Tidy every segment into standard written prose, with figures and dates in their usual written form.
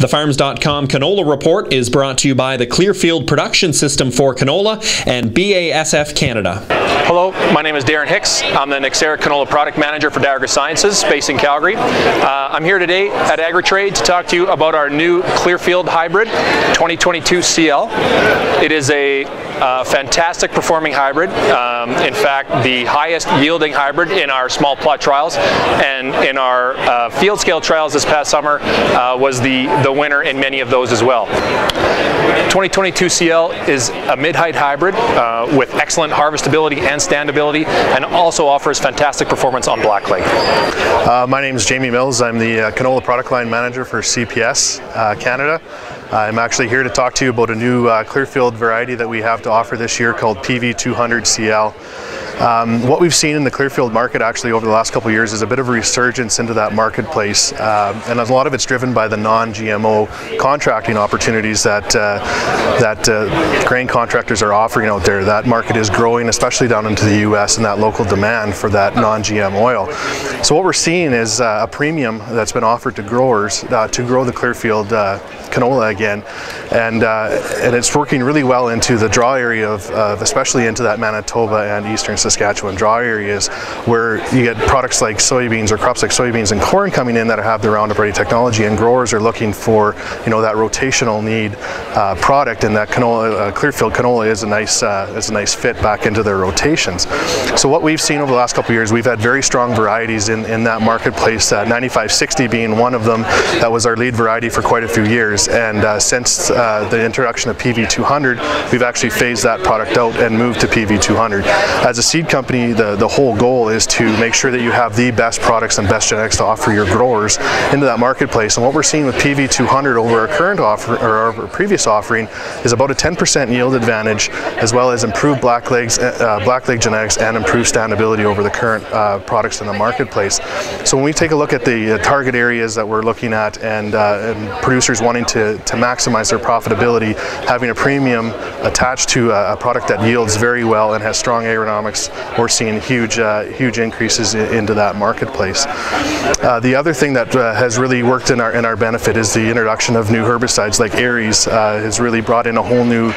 The Farms.com Canola Report is brought to you by the Clearfield Production System for Canola and BASF Canada. Hello, my name is Darrin Hicks. I'm the Canterra Canola Product Manager for Dow Agro Sciences, based in Calgary. I'm here today at AgriTrade to talk to you about our new Clearfield Hybrid 2022 CL. It is a fantastic performing hybrid. In fact, the highest yielding hybrid in our small plot trials, and in our field scale trials this past summer was the winner in many of those as well. 2022 CL is a mid-height hybrid with excellent harvestability and standability, and also offers fantastic performance on blackleg. My name is Jamie Mills. I'm the Canola Product Line Manager for CPS Canada. I'm actually here to talk to you about a new Clearfield variety that we have to offer this year called PV200 CL. What we've seen in the Clearfield market actually over the last couple of years is a bit of a resurgence into that marketplace, and a lot of it's driven by the non-GMO contracting opportunities that grain contractors are offering out there. That market is growing, especially down into the US, and that local demand for that non-GM oil. So what we're seeing is a premium that's been offered to growers to grow the Clearfield canola again, and it's working really well into the draw area of especially into that Manitoba and eastern Saskatchewan draw areas, where you get products like soybeans or crops like soybeans and corn coming in that have the Roundup Ready technology, and growers are looking for, you know, that rotational need product, and that canola, Clearfield canola is a nice fit back into their rotations. So what we've seen over the last couple of years, we've had very strong varieties in that marketplace, 9560 being one of them. That was our lead variety for quite a few years, and since the introduction of PV200, we've actually phased that product out and moved to PV200. As a seed company, the whole goal is to make sure that you have the best products and best genetics to offer your growers into that marketplace. And what we're seeing with PV200 over our current offer, or our previous offering, is about a 10% yield advantage, as well as improved blackleg genetics and improved standability over the current products in the marketplace. So when we take a look at the target areas that we're looking at, and producers wanting to maximize their profitability, having a premium attached to a product that yields very well and has strong agronomics, we're seeing huge increases into that marketplace. The other thing that has really worked in our benefit is the introduction of new herbicides like Aries. Has really brought in a whole new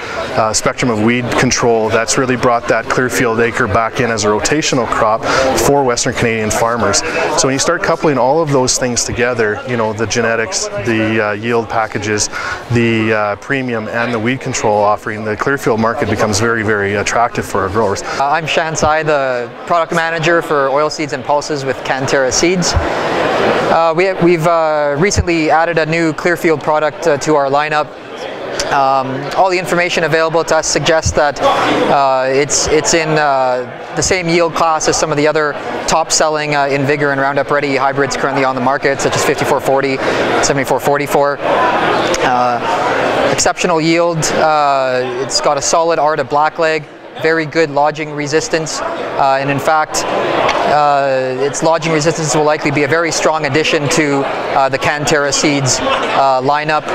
spectrum of weed control that's really brought that Clearfield acre back in as a rotational crop for Western Canadian farmers. So when you start coupling all of those things together, you know, the genetics, the yield packages, the premium, and the weed control offering, the Clearfield market becomes very, very attractive for our growers. I'm Shaan Tsai, the product manager for oilseeds and pulses with Canterra Seeds. We've recently added a new Clearfield product to our lineup. All the information available to us suggests that it's in the same yield class as some of the other top-selling in Vigor and Roundup Ready hybrids currently on the market, such as 5440, 7444. Exceptional yield. It's got a solid R to blackleg, very good lodging resistance, and in fact, its lodging resistance will likely be a very strong addition to the Canterra Seeds lineup.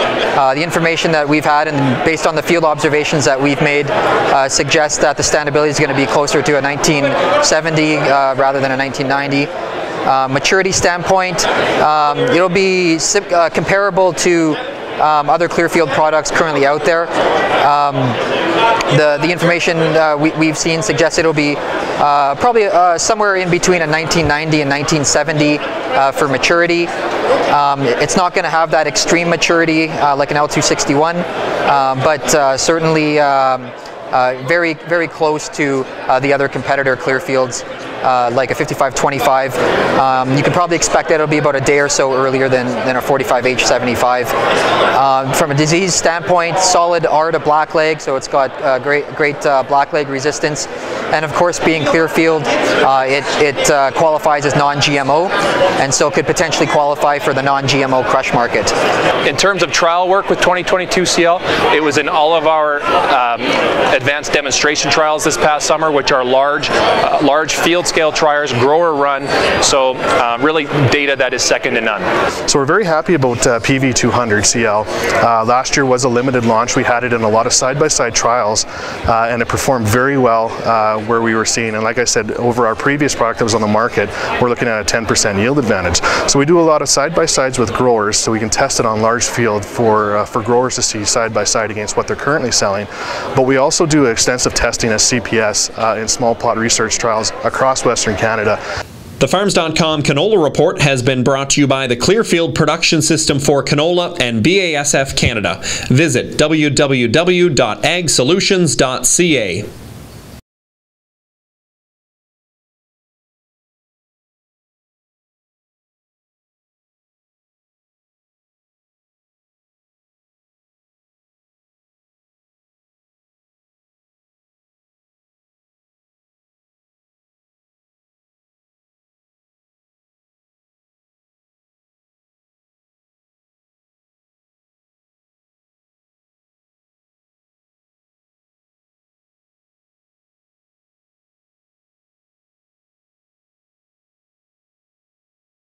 The information that we've had, and based on the field observations that we've made, suggests that the standability is going to be closer to a 1970 rather than a 1990. Maturity standpoint, it'll be comparable to other Clearfield products currently out there. The information we've seen suggests it'll be probably somewhere in between a 1990 and 1970 for maturity. It's not going to have that extreme maturity like an L261, but certainly very, very close to the other competitor Clearfields, like a 5525. You can probably expect that it'll be about a day or so earlier than a 45H75. From a disease standpoint, solid R to blackleg, so it's got great blackleg resistance. And of course, being Clearfield, it qualifies as non-GMO, and so could potentially qualify for the non-GMO crush market. In terms of trial work with 2022 CL, it was in all of our advanced demonstration trials this past summer, which are large field scale trials, grower run, so really data that is second to none. So we're very happy about PV200 CL. Last year was a limited launch. We had it in a lot of side-by-side trials, and it performed very well where we were seeing. And like I said, over our previous product that was on the market, we're looking at a 10% yield advantage. So we do a lot of side-by-sides with growers, so we can test it on large field for growers to see side-by-side against what they're currently selling. But we also do extensive testing as CPS in small plot research trials across Western Canada. The Farms.com Canola Report has been brought to you by the Clearfield Production System for Canola and BASF Canada. Visit www.agsolutions.ca.